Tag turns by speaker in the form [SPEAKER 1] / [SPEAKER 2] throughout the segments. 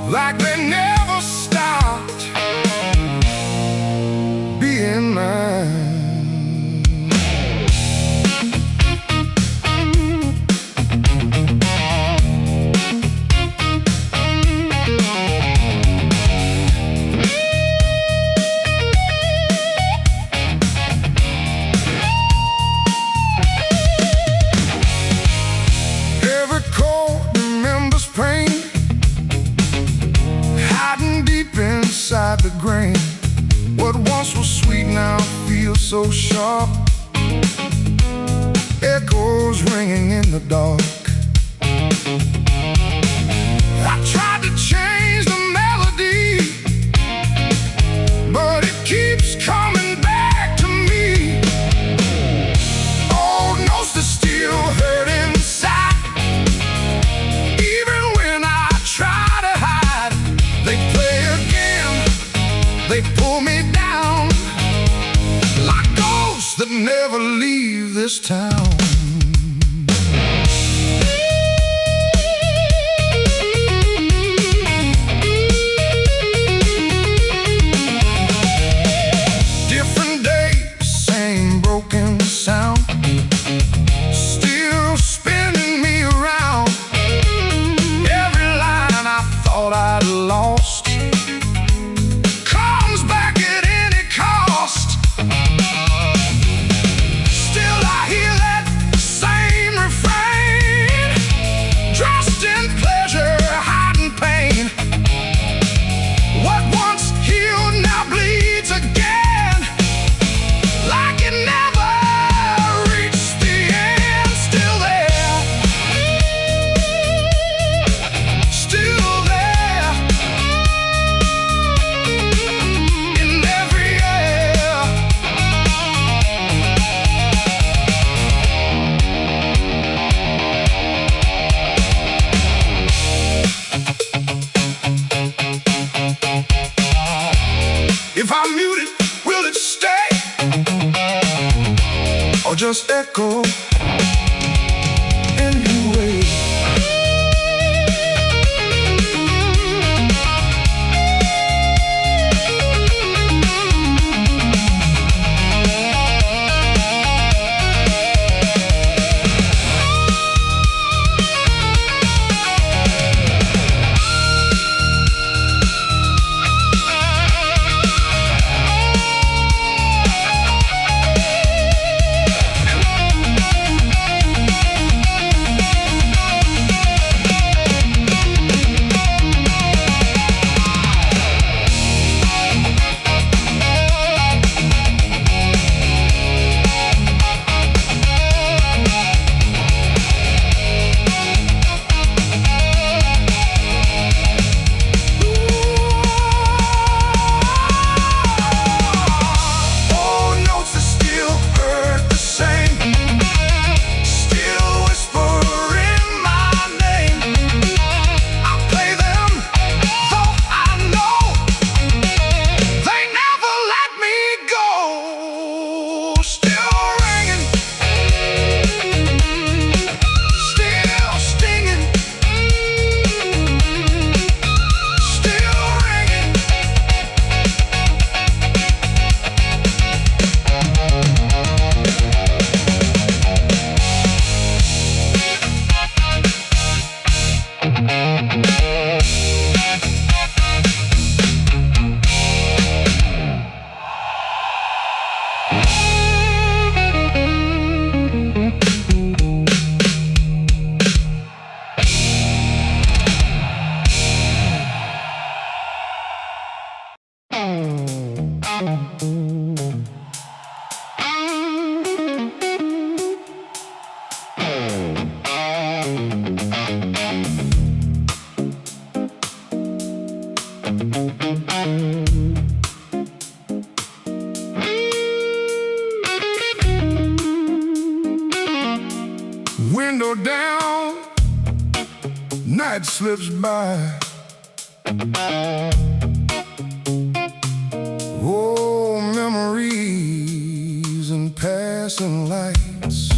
[SPEAKER 1] like they never stopped being mine. Every chord remembers pain, hiding deep inside the grain. What once was sweet now feels so sharp, echoes ringing in the dark. I tried to change the melody, but it keeps coming back to me. Old notes that still hurt inside, even when I try to hide. They play again, they pull me down like ghosts that never leave this town. Different days, same broken sound, still spinning me around. Every line I thought I'd lost comes back at any cost. Still I hear that same refrain, dressed in pleasure, hiding pain. What once healed now bleeds again, like it never reached the end. Still there, still there, in every air. If I mute it, will it stay, or just echo anyway? Old notes that still hurt the same, still whispering my name. I play them, though I know they never let me go. Still ringing, still stinging, still ringing. Window down, night slips by. Oh, memories and passing lights.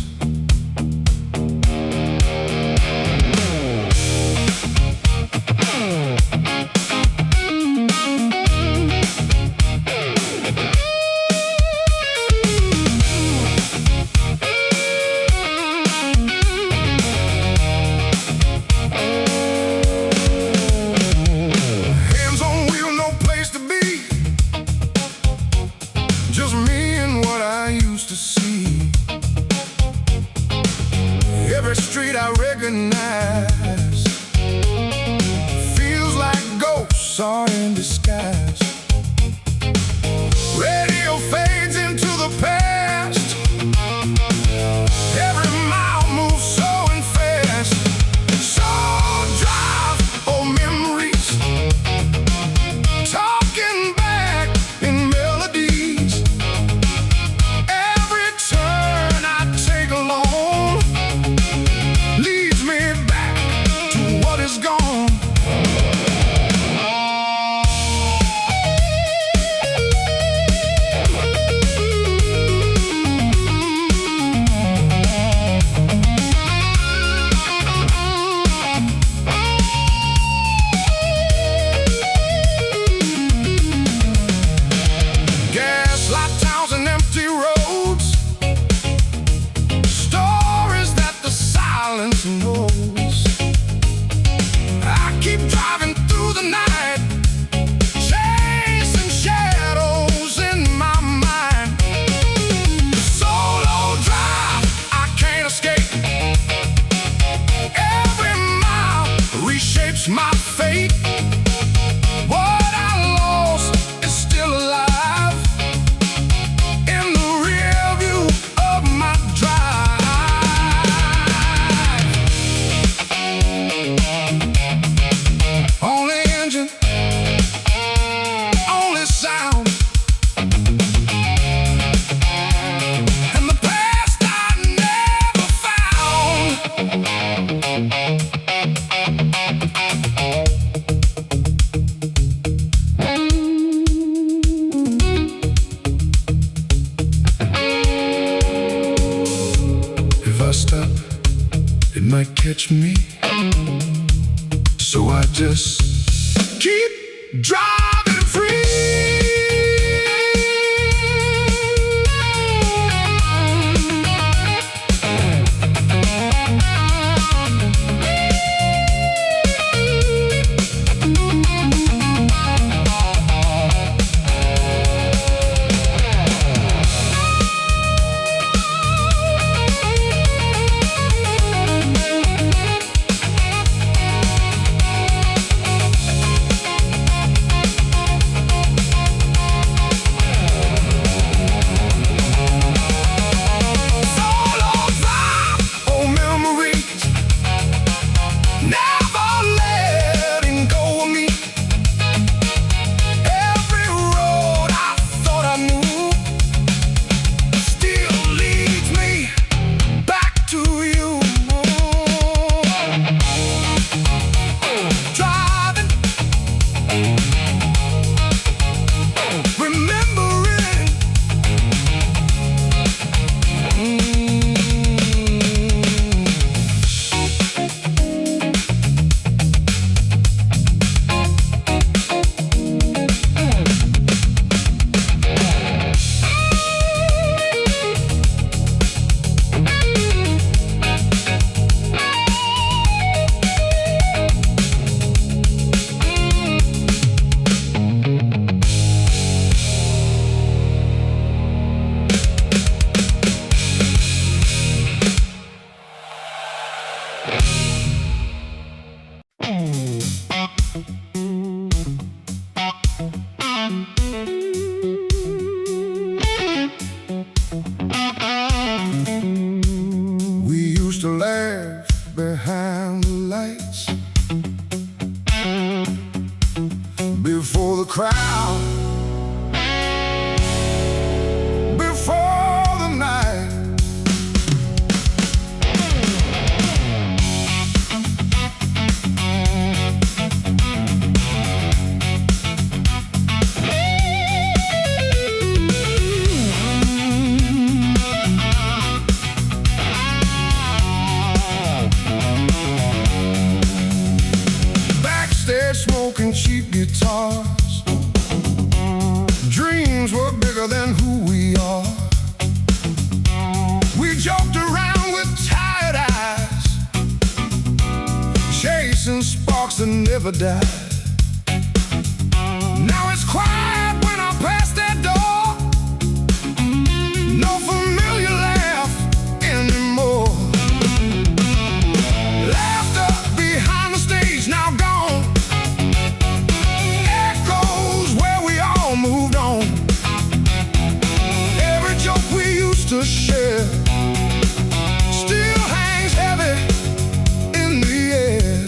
[SPEAKER 1] It's my fate. What I lost is still alive in the rear view of my drive. Only engine, only sound, and the past I never found. If I stop, it might catch me, so I just keep driving free. We used to laugh behind the lights, before the crowd, before the night. Smoking cheap guitars, dreams were bigger than who we are. We joked around with tired eyes, chasing sparks that never died. Now it's quiet when I pass that door, no familiar laugh anymore. Laughter behind the stage now gone, moved on. Every joke we used to share still hangs heavy in the air.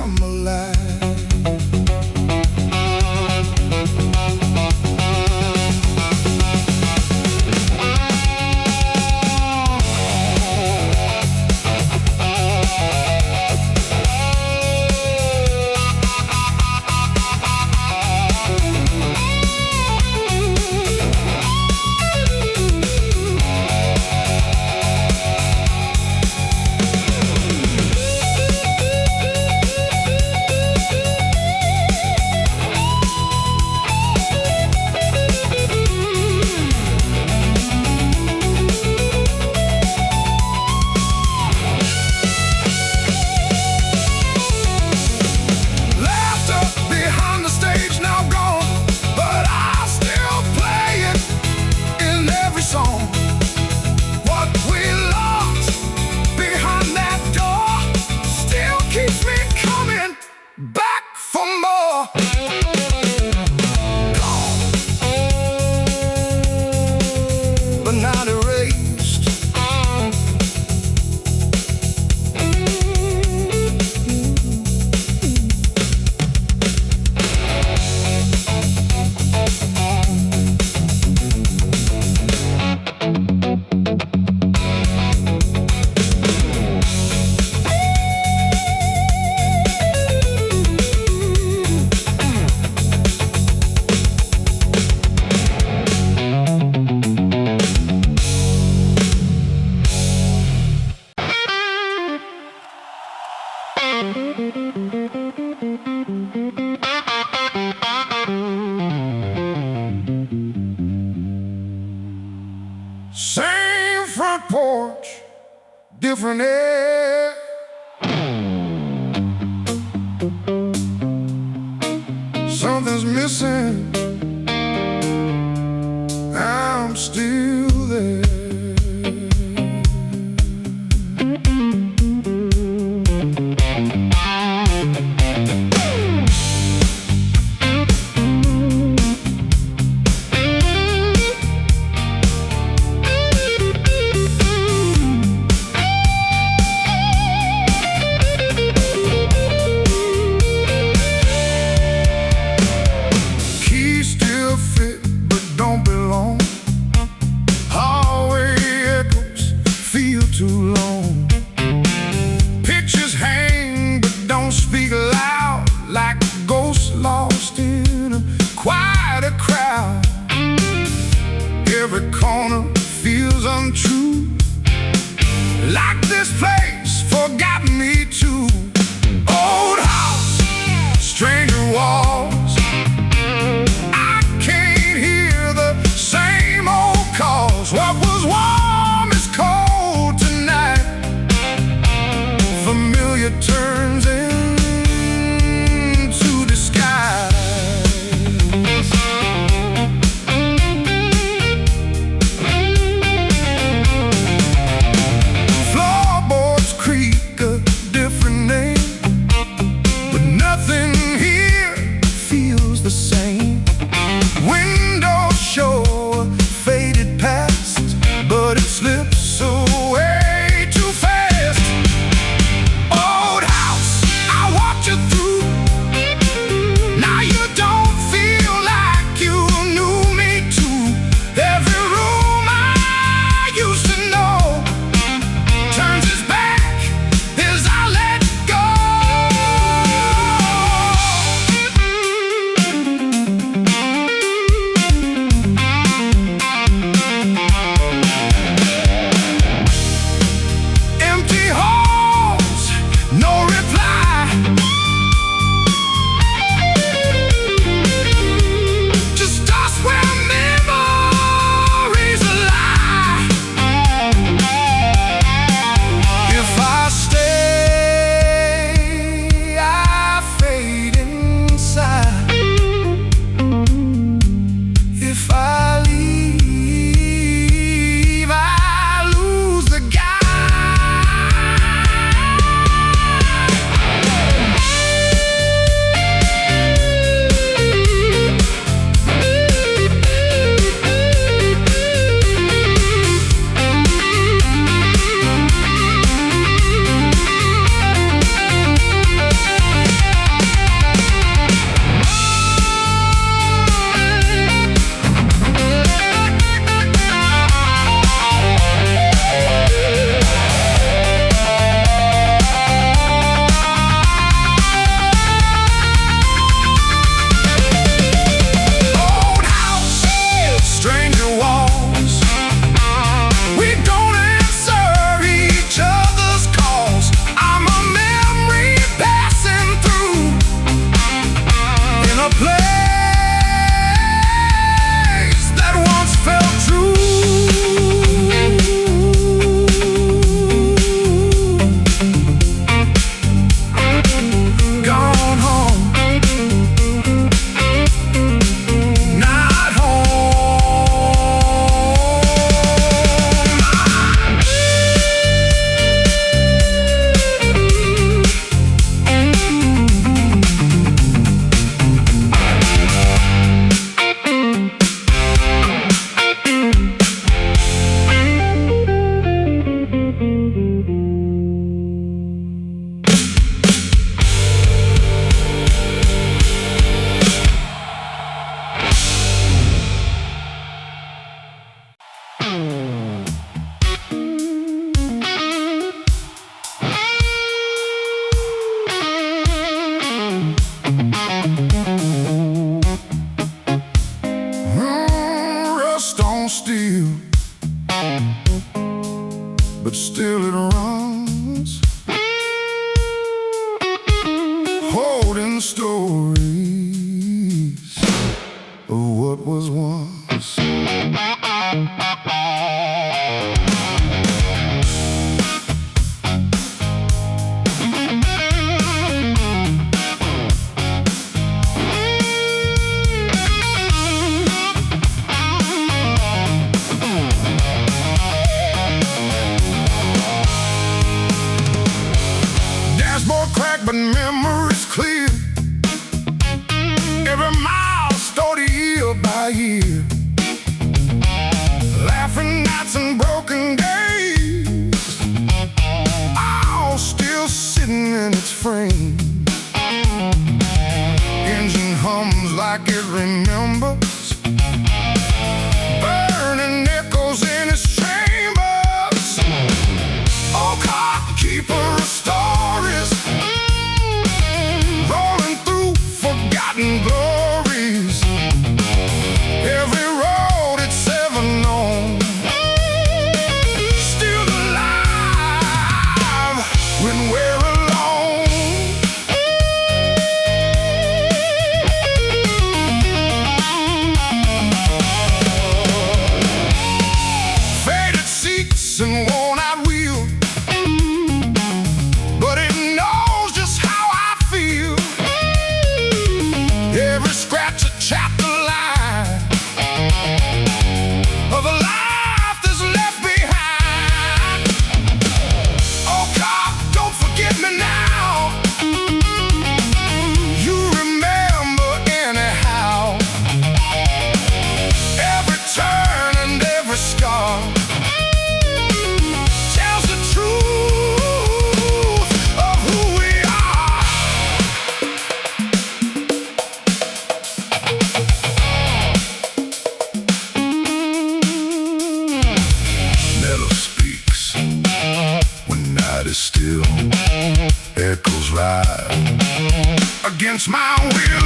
[SPEAKER 1] come alive. Same front porch, different air. Something's missing, I'm still there. Too long. Pictures hang but don't speak loud, like ghosts lost in a quieter crowd. Every corner feels untrue, like this place forgot me too. Old house, stranger walls, I can't hear the same old calls. What was warm is cold tonight. Familiar turns into disguise. Floorboards stories of what was once. But memories clear. Every milestone year by year. Laughing nights and broken days, all still sitting in its frame. Engine hums like it remembers, burning echoes in its chambers. Oh, clock keeper of stories, glories. Every road it's ever known, still alive when we're alone. Faded seats and worn out wheels, but it knows just how I feel. Every scratch a chapter line of a life that's left behind. Oh God, don't forget me now. You remember anyhow. Every turn and every scar tells the truth of who we are. Still echoes ride against my will.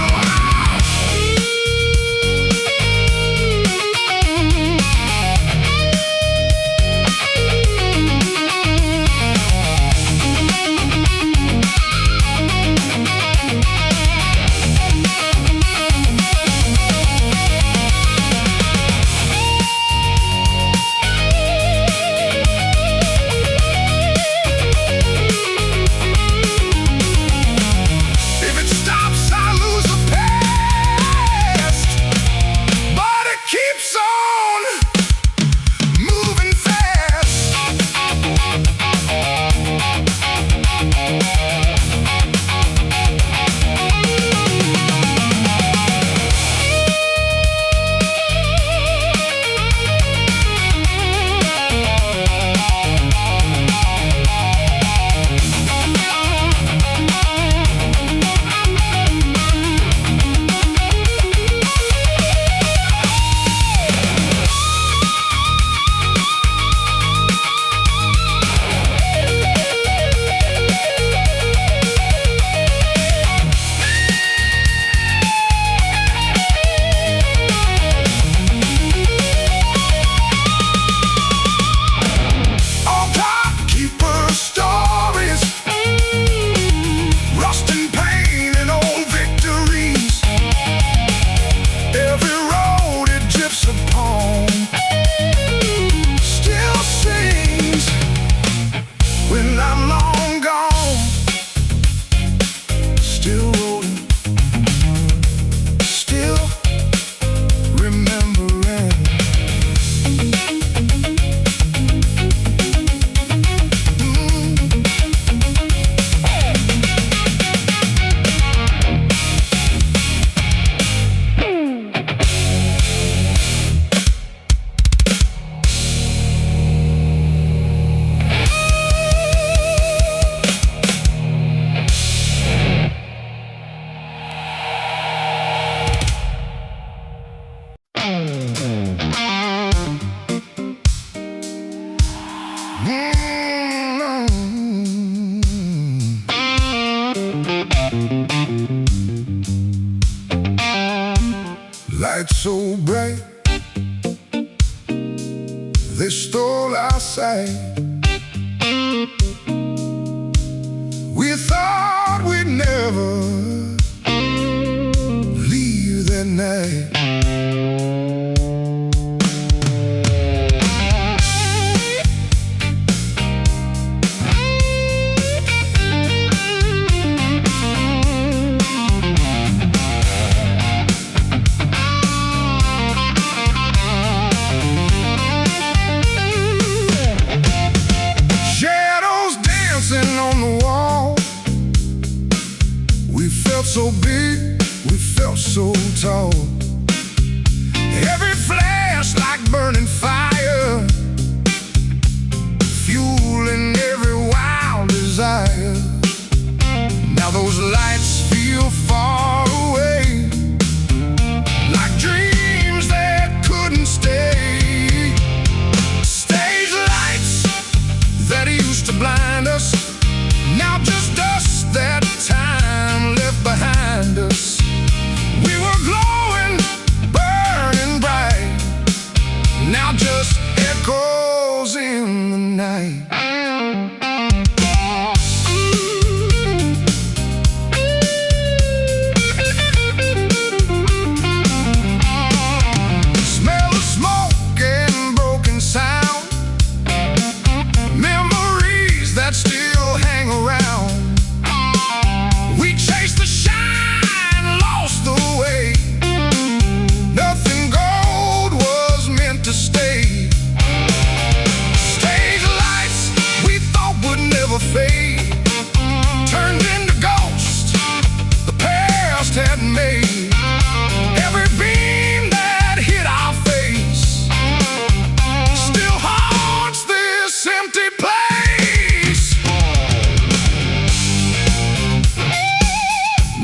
[SPEAKER 1] Lights so bright, they stole our sight. We thought we'd never so big, we felt so tall. Every flash like burning fire, fueling every wild desire. Now those lights feel far away, like dreams that couldn't stay. Stage lights that used to blind us, now just dust that time left behind us. We were glowing, burning bright, now just echoes in the night. Smell of smoke and broken sound, memories that still hang around. We chased the shine, lost the way. Nothing gold was meant to stay. Stage lights we thought would never fade turned into ghosts the past had made. Every beam that hit our face still haunts this empty place.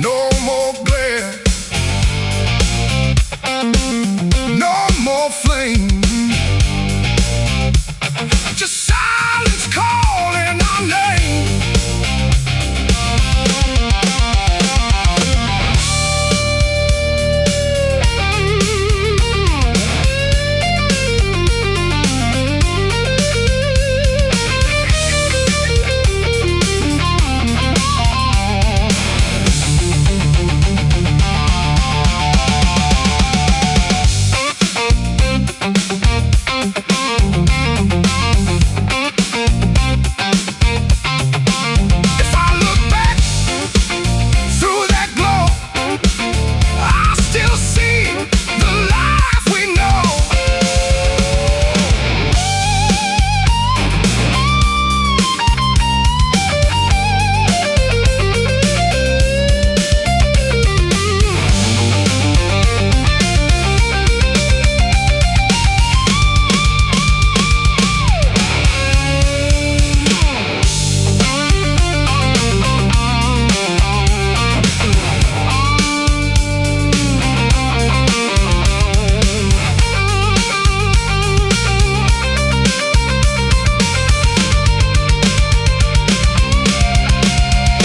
[SPEAKER 1] No more glare, no more flame, just silence calling our name. If I look back through that glow, I still see the life we know.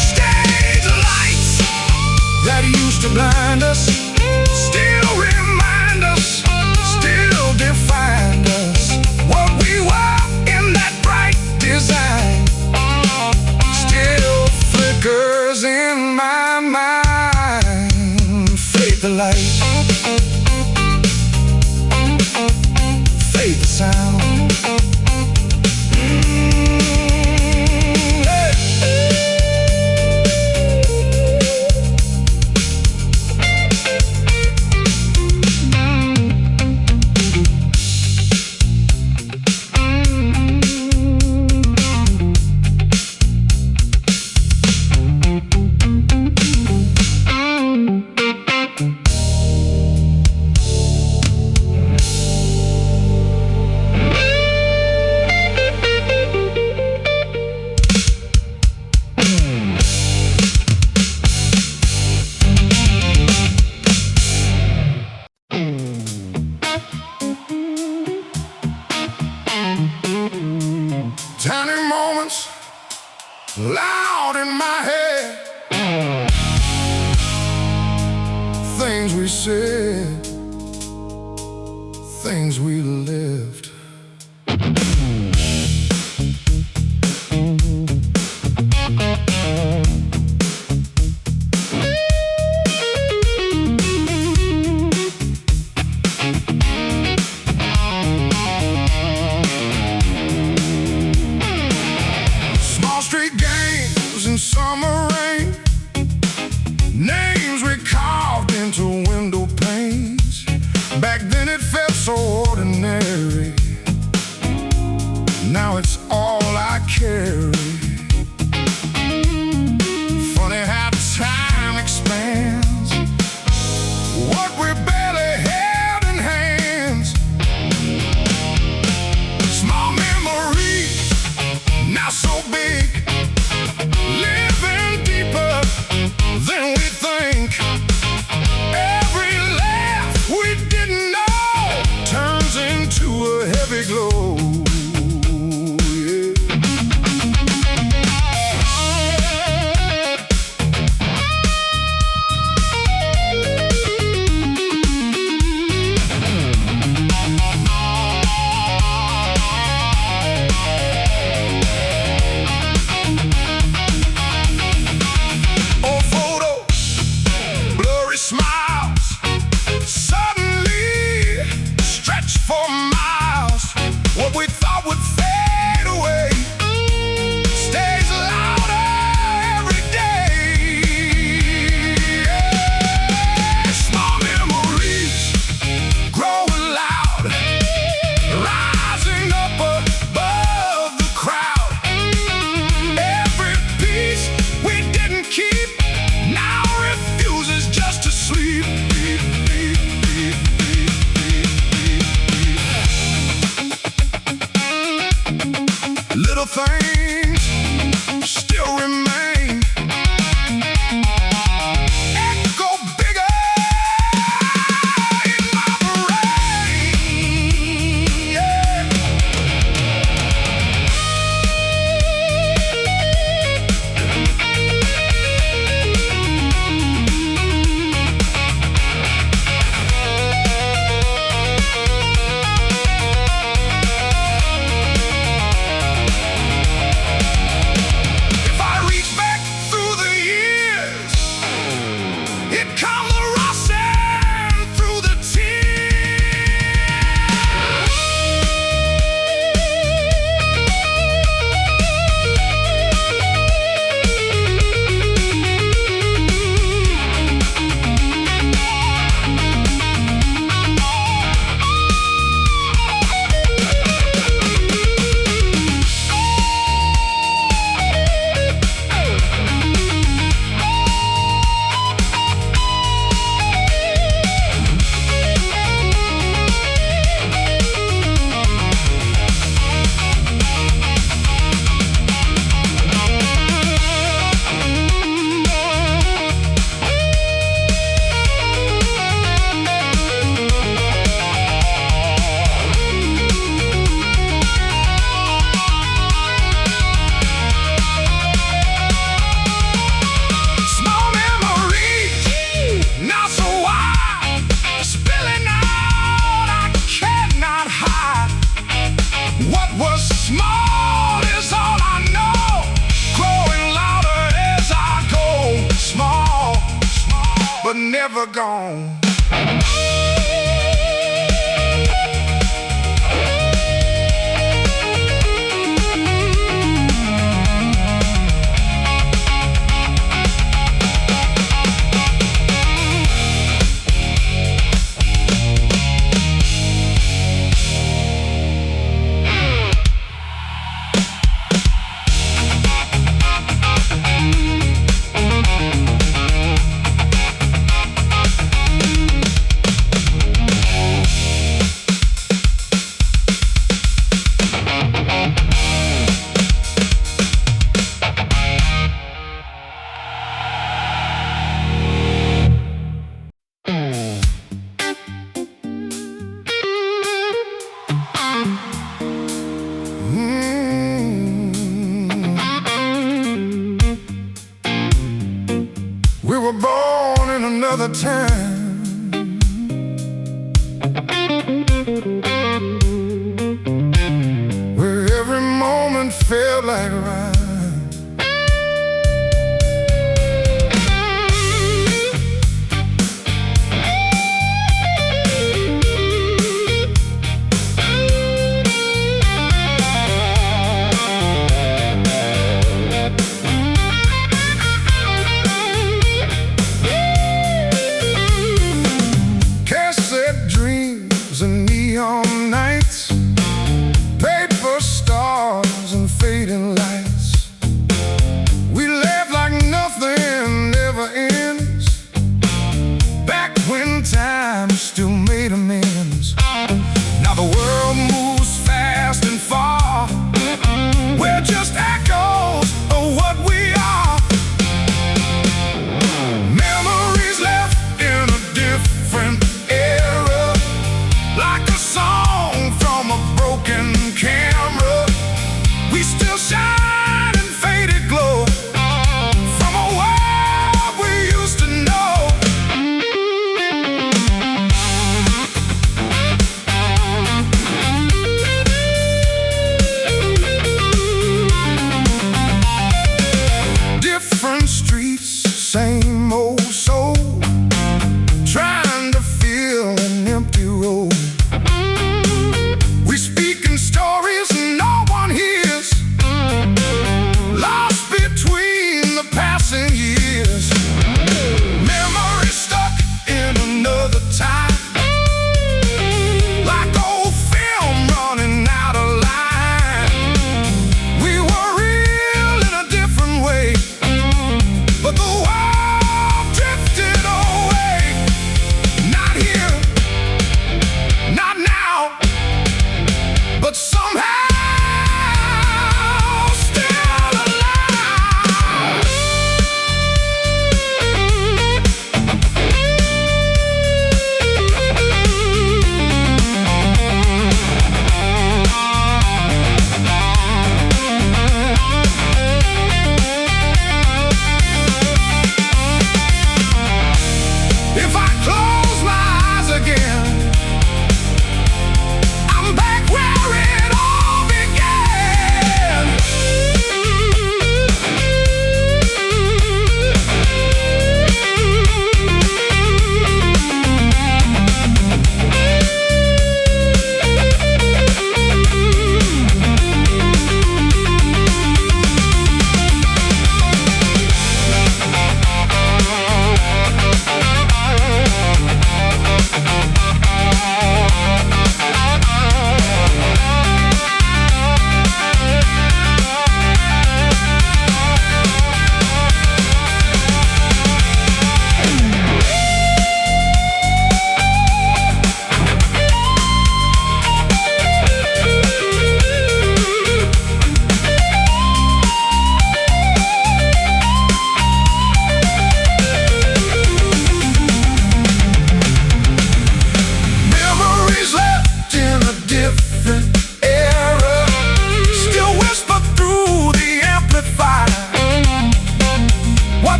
[SPEAKER 1] Stage lights that used to blind us still remind us, still define us. What we were in that bright design still flickers in my mind. Fade the light, fade the sound. Tiny moments loud in my head, things we said, things we lived. Small street games in summer rain, names we carved into window panes. Back then it felt so ordinary. It comes rushing through the but never gone. We were born in another time, where every moment felt like a ride.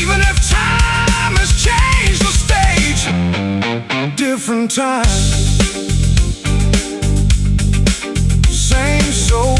[SPEAKER 1] Even if time has changed the stage, different time, same soul.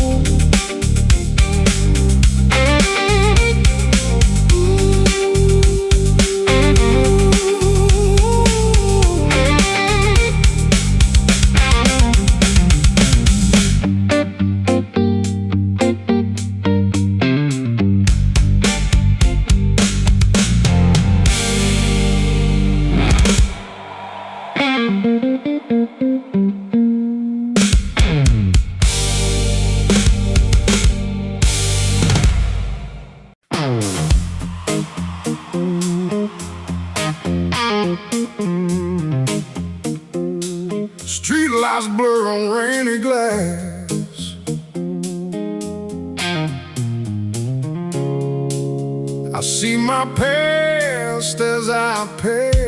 [SPEAKER 1] Street lights blur on rainy glass. I see my past as I pass.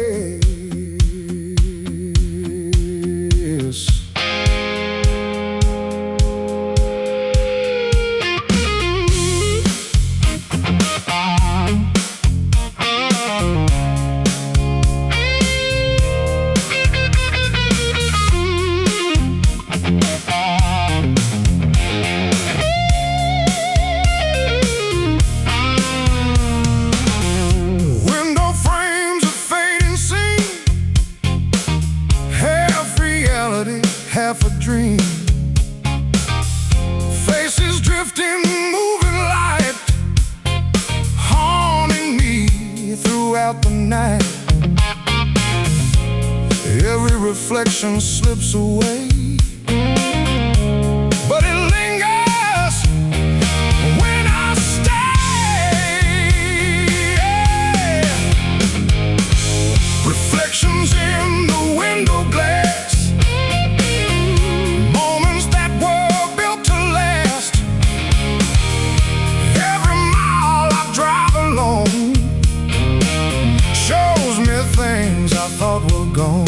[SPEAKER 1] Half a dream, faces drifting, moving light, haunting me throughout the night. Every reflection slips away, but it lingers when I stay. Reflections in the window glass, things I thought were gone.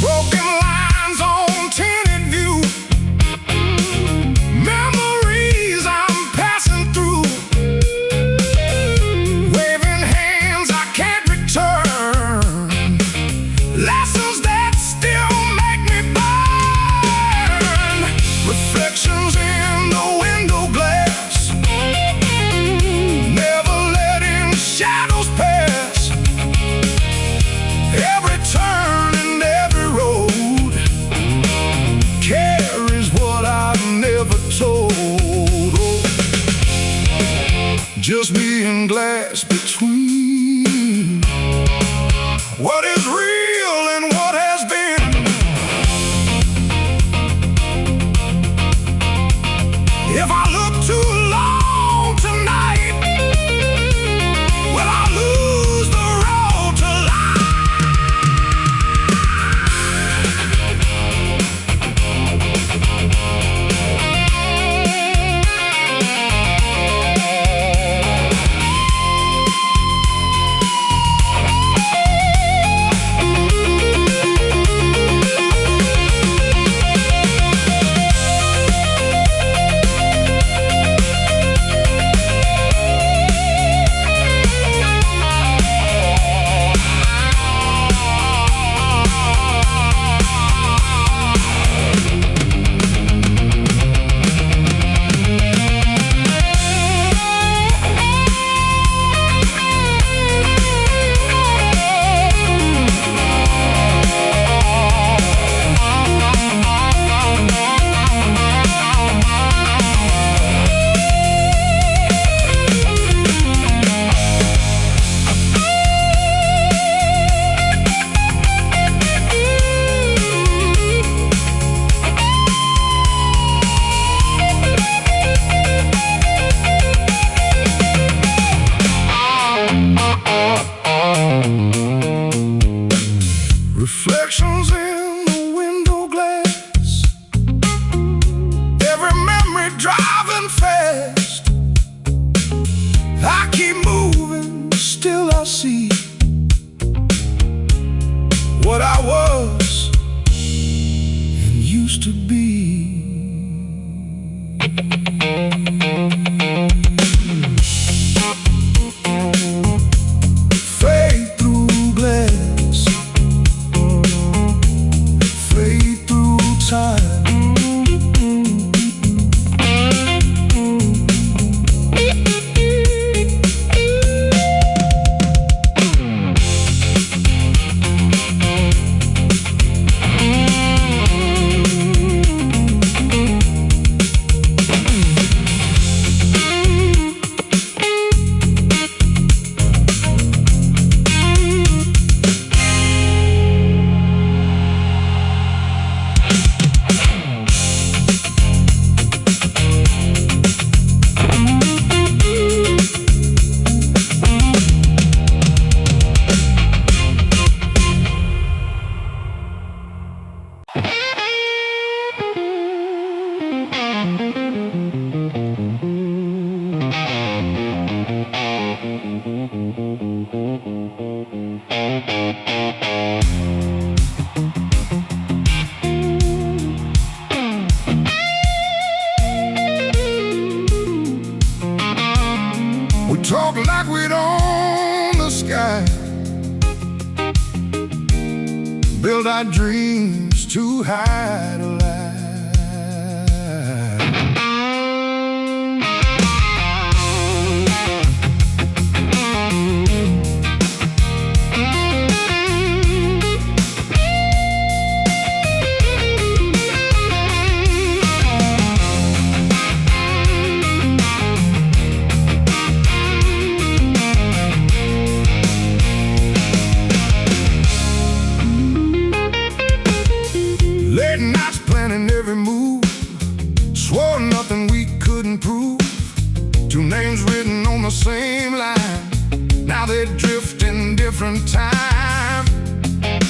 [SPEAKER 1] Broken lines on tinted view, memories I'm passing through, waving hands I can't return, lessons that still make me burn. Reflections in the window glass, never letting shadows pass. Every turn and every road carries what I've never told. Oh, just me and glass between what is real and what has been. If I look too long tonight, will I lose the road to reflections in the window glass, every memory driving fast. I keep moving, still I see what to be. Fade through glass, fade through time. We talk like we'd own the sky, build our dreams too high to lie. Late nights planning every move, swore nothing we couldn't prove. Two names written on the same line, now they drift in different time.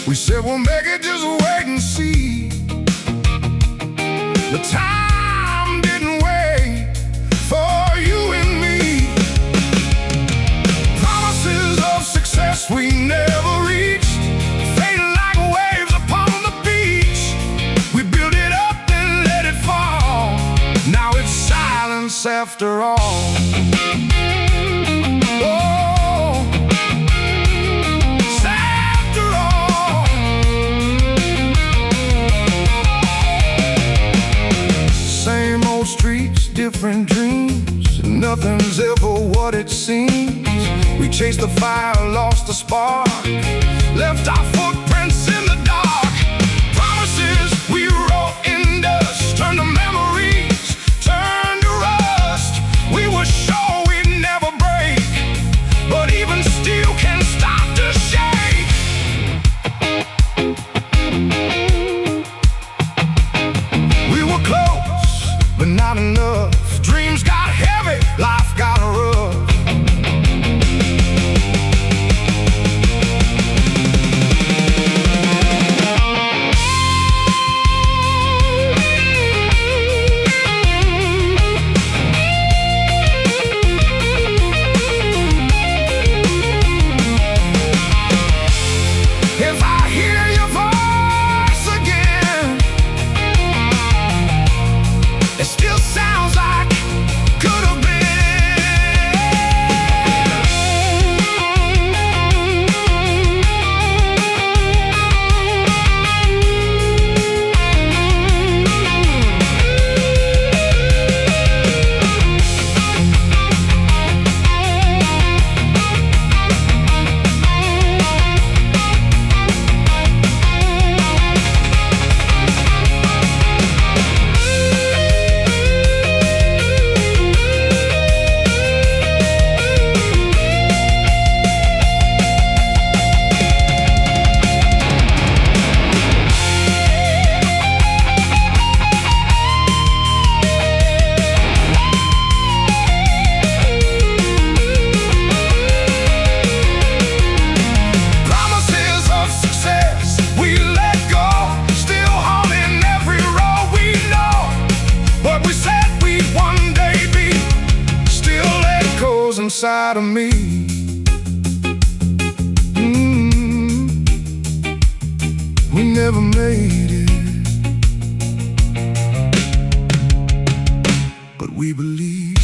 [SPEAKER 1] We said we'll make it, just wait and see. The time didn't wait for you and me. Promises of success we never reached, fading like waves upon the beach. We built it up and let it fall, now it's silence after all. Oh, it's after all. Same old streets, different dreams, nothing's ever what it seems. We chased the fire, lost the spark, left our footprints in the dark. Promises we wrote in dust, turned to memories, turned to rust. We were sure we'd never break, but even steel can start to shake. We were close, but not enough. Dreams got heavy, life got rough. If I hear your voice again, it still sounds like could have been. Promises of success we let go, still haunting every road we know. What we said we'd one day be, still echoes inside of me. We never made it, we believe.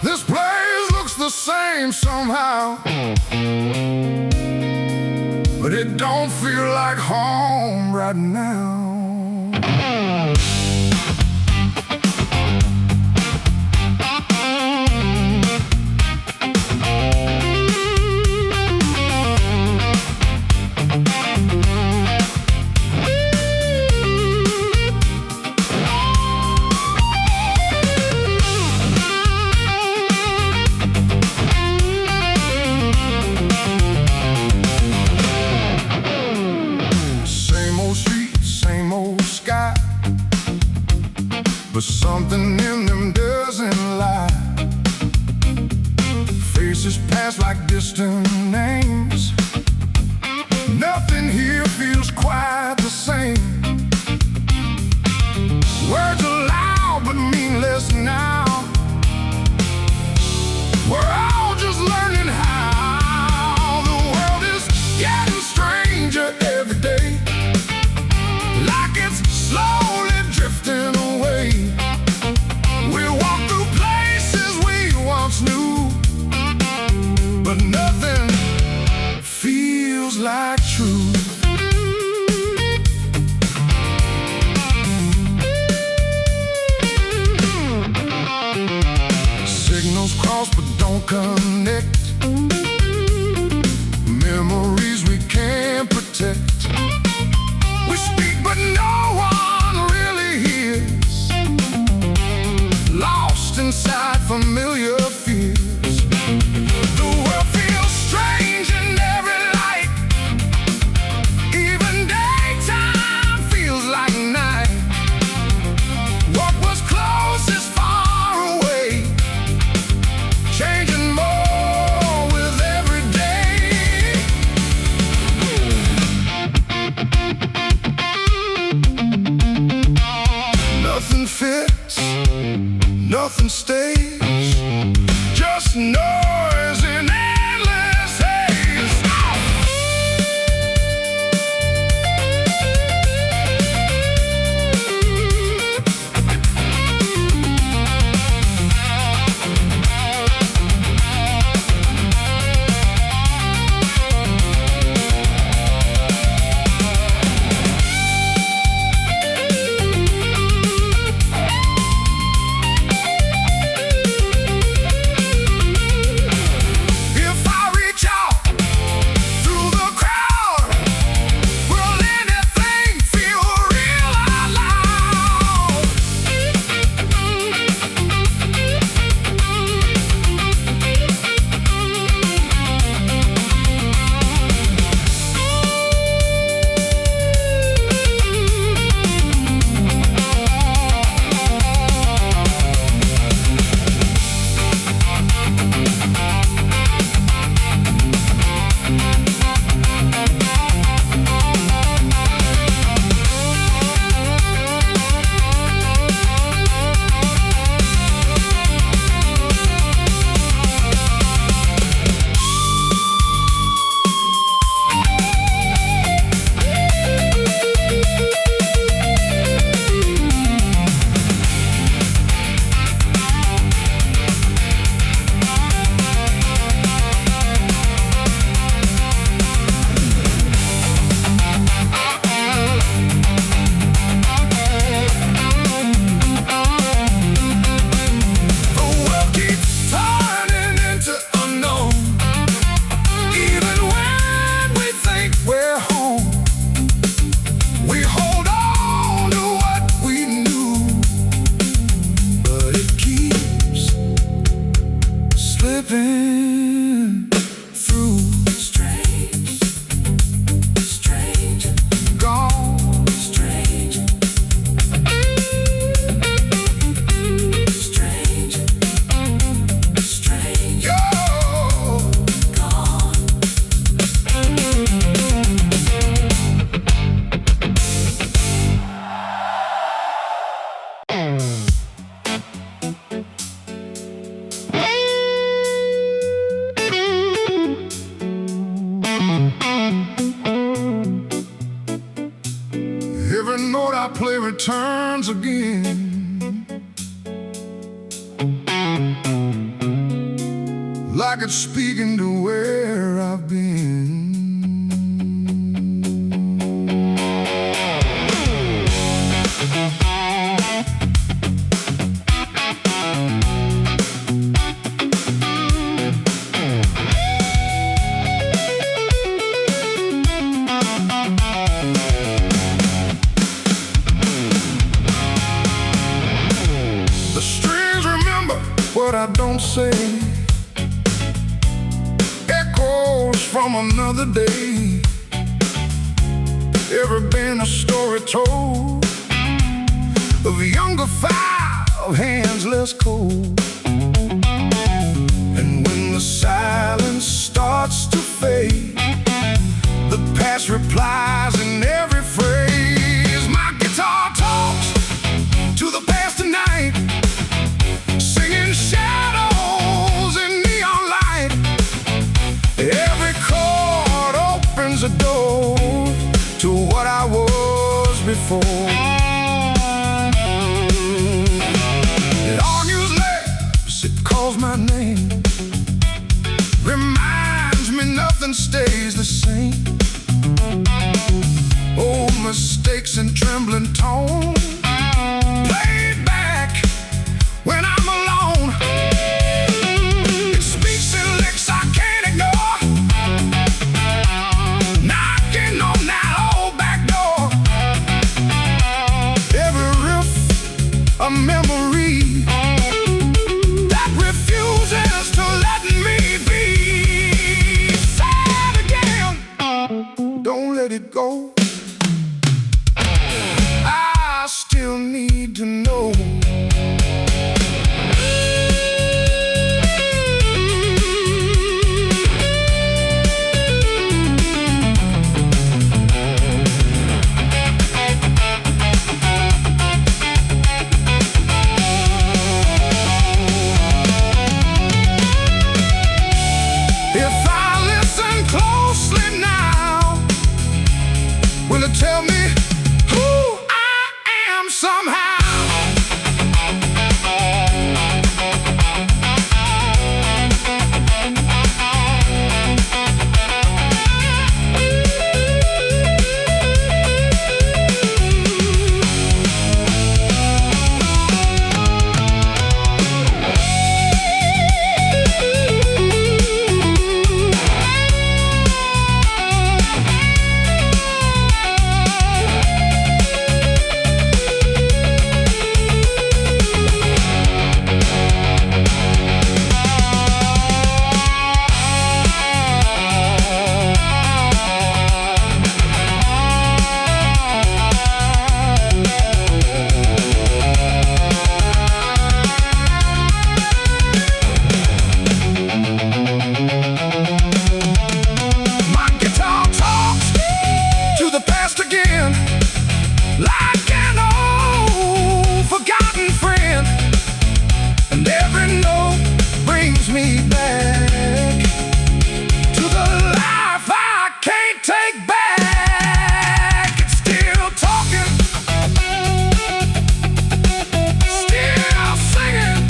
[SPEAKER 1] This place looks the same somehow, but it don't feel like home right now. But something in them doesn't lie. Faces pass like distant names. Nothing here feels quite the same. Words are loud but mean less now. We're all just learning how the world is getting stranger every day, like it's slowly drifting away. We walk through places we once knew, but nothing feels like truth. note I play returns again, like it's speaking to where I've been. The strings remember what I don't say, echoes from another day. Ever been a story told of a younger fire, of hands less cold? And when the silence starts to fade, the past replies in every phrase. My guitar talks to the past tonight, singing shadows in neon light. Every chord opens a door to what I was before. It argues lips, it calls my name, reminds me nothing stays the same. Old mistakes in trembling tone, played back when I'm alone. It speaks in licks I can't ignore, knocking on that old back door. Every riff a memory that refuses to let me be. Sad again, don't let it go. I still need to know. If I listen closely now, will it tell me who I am somehow? My guitar talks to the past again, like an old forgotten friend. And every note brings me back to the life I can't take back. It's still talking, still singing.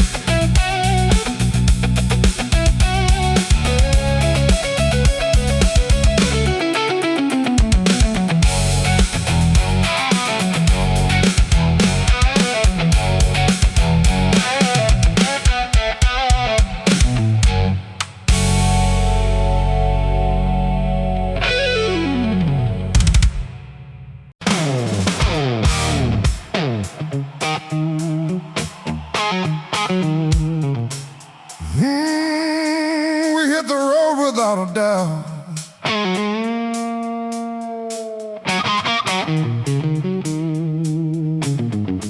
[SPEAKER 1] We hit the road without a doubt.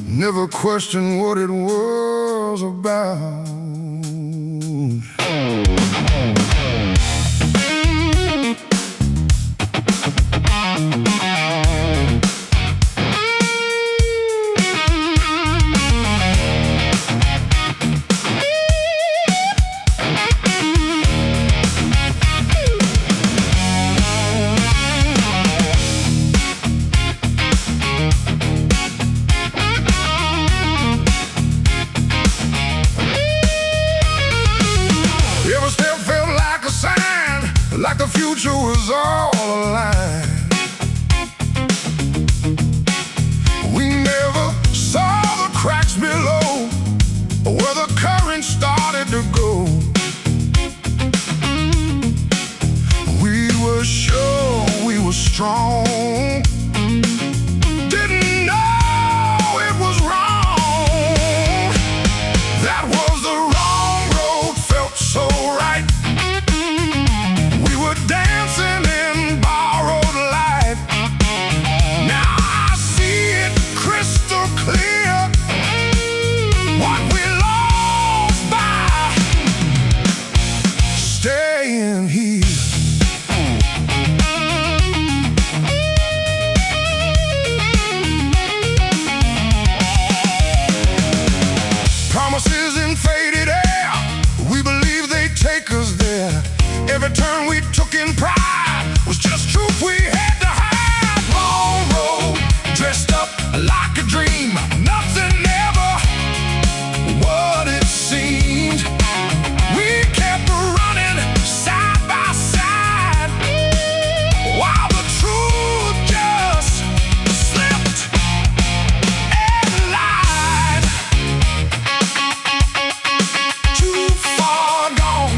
[SPEAKER 1] Never questioned what it was about. like the future was all aligned. We never saw the cracks below, where the current started to go. We were sure we were strong, didn't know it was wrong. That was the wrong road, felt so right. We were dancing in borrowed light. Now I see it crystal clear, what we lost by staying here. Promises in faded air, we believed they'd take us there. Every turn we took in pride was just truth we had to hide. Long road, dressed up like a dream, nothing ever what it seemed. We kept running side by side, while the truth just slipped and lied. Too far gone,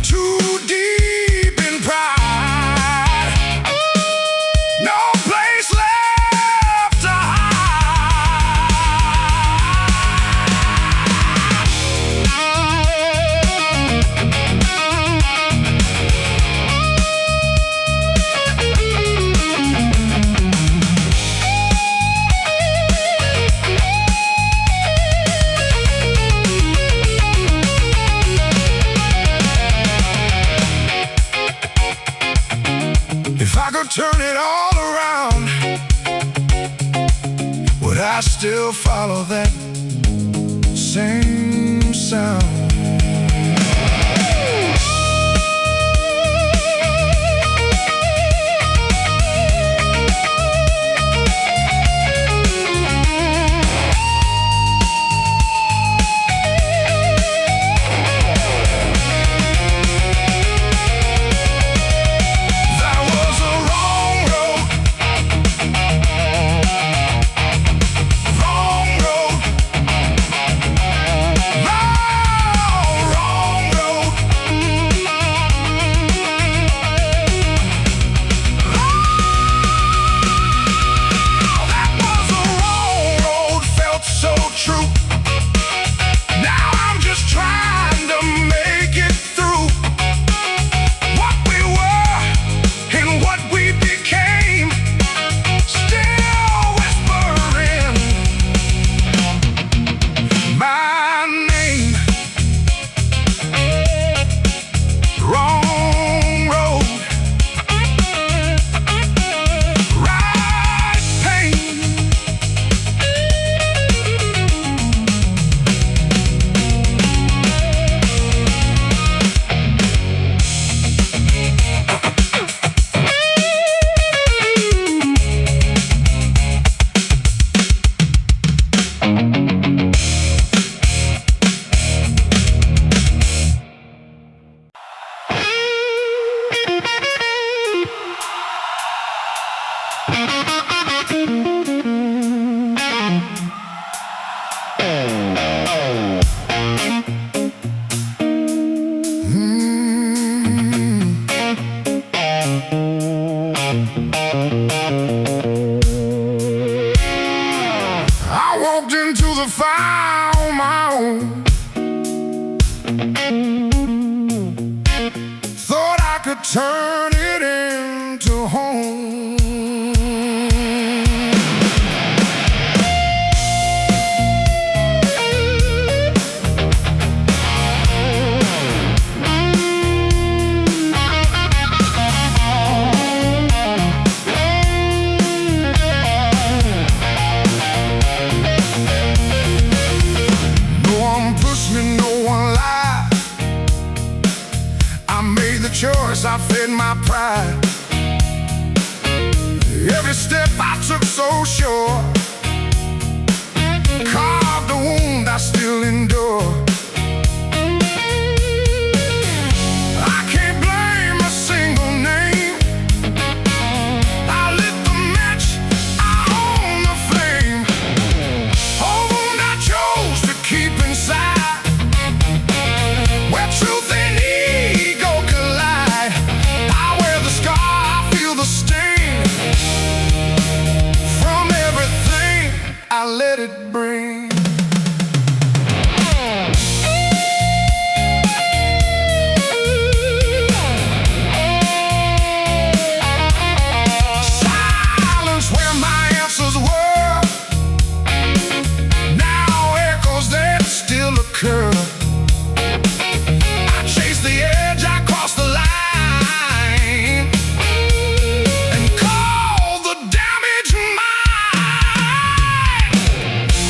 [SPEAKER 1] too deep in pride, no place left to If I could turn it all around, would I still follow that same sound? I walked into the fire on my own. Thought I could turn it into home. Choice, I fed my pride. Every step I took so sure, carved a wound I still endure. I can't it bring? Silence where my answers were, now echoes that still occur. I chase the edge, I cross the line, and call the damage mine.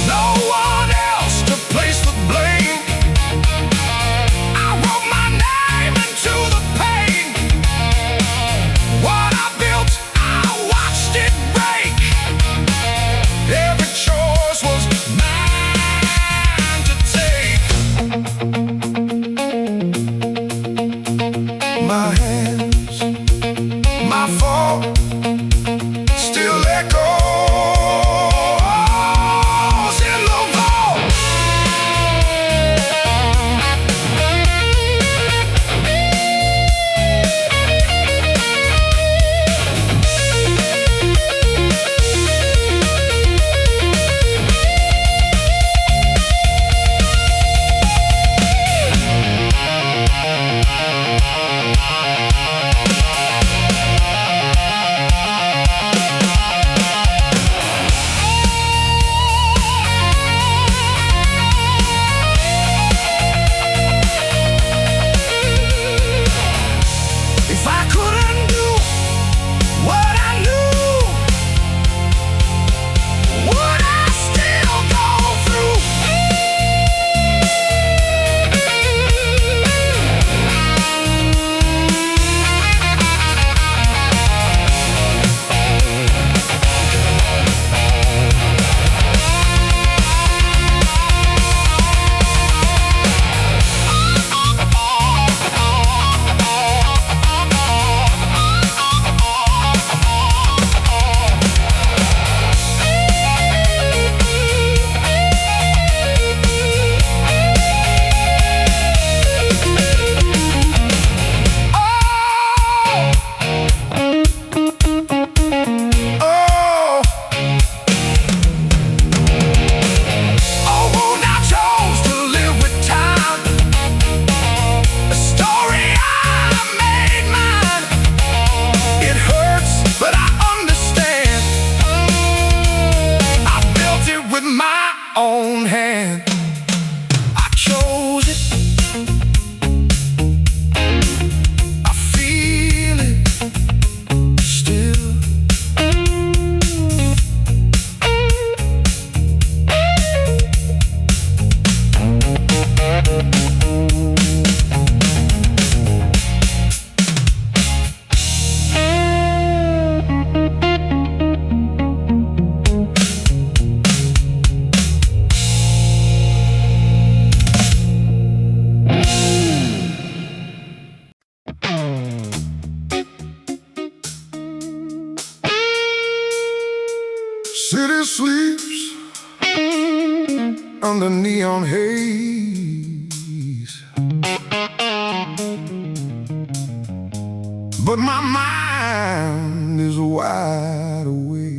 [SPEAKER 1] No one else to place the blame. I wrote my name into the pain. What I built, I watched it break. Every choice was mine to take. My hands, my fault, still echoes in the vault. If I couldn't do what I knew, would I still go through? Own hand, I chose it. I feel it still. City sleeps under neon haze, but my mind is wide awake.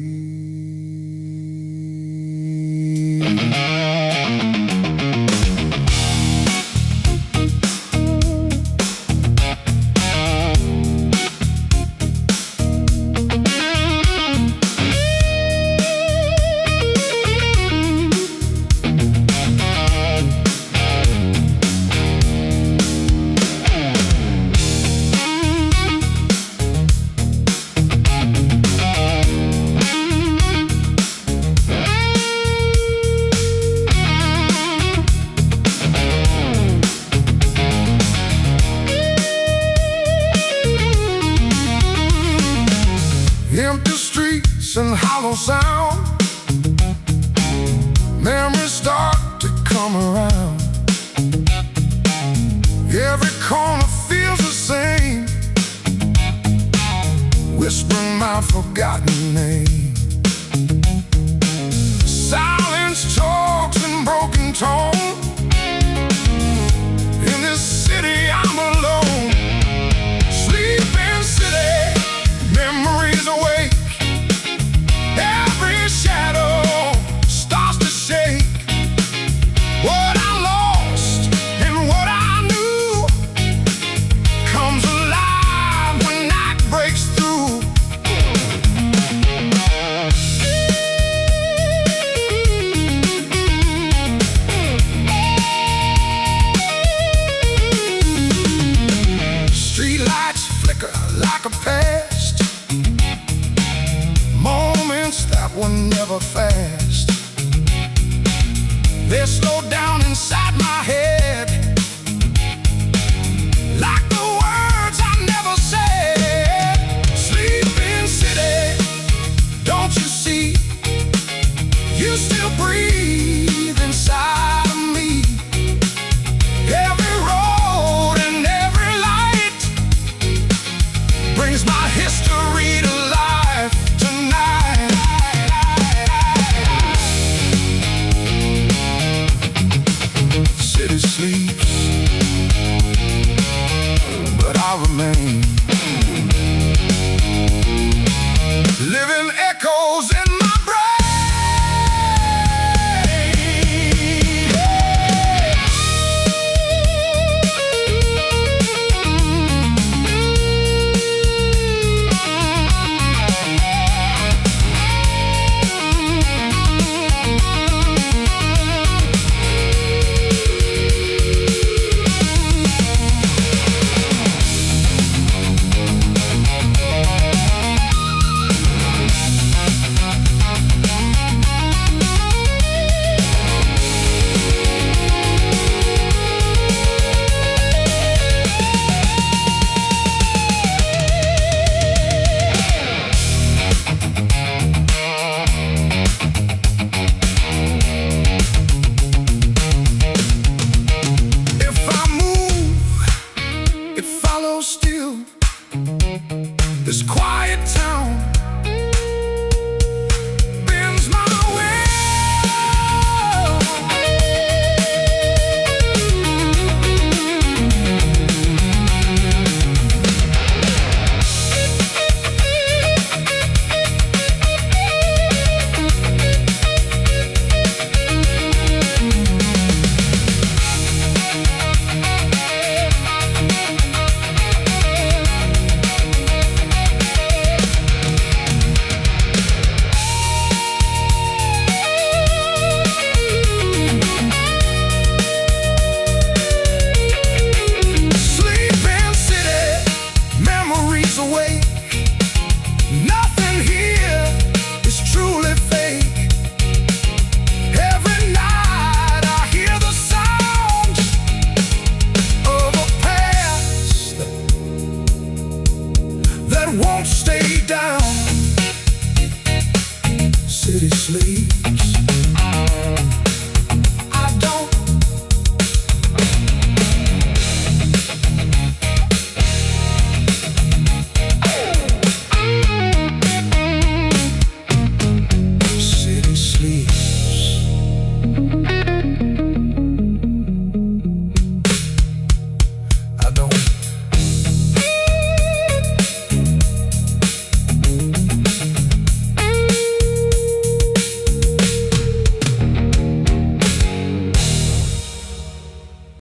[SPEAKER 1] Empty streets and hollow sound, memories start to come around. Every corner feels the same, whispering my forgotten name. Silence talks in broken tone. In this city I'm alone. Sleeping city, memories awake. Every shadow starts to shake. never fast. They slow down inside my head, like the words I never said. Sleeping city, don't you see? You still breathe inside of me. Every road and every light brings my history to life tonight. City sleeps, but I remain. Living echoes in my brain. Still, this quiet town bends my will. Away. Nothing here is truly fake. Every night I hear the sound of a past that won't stay down. City sleeps, I don't. City sleeps.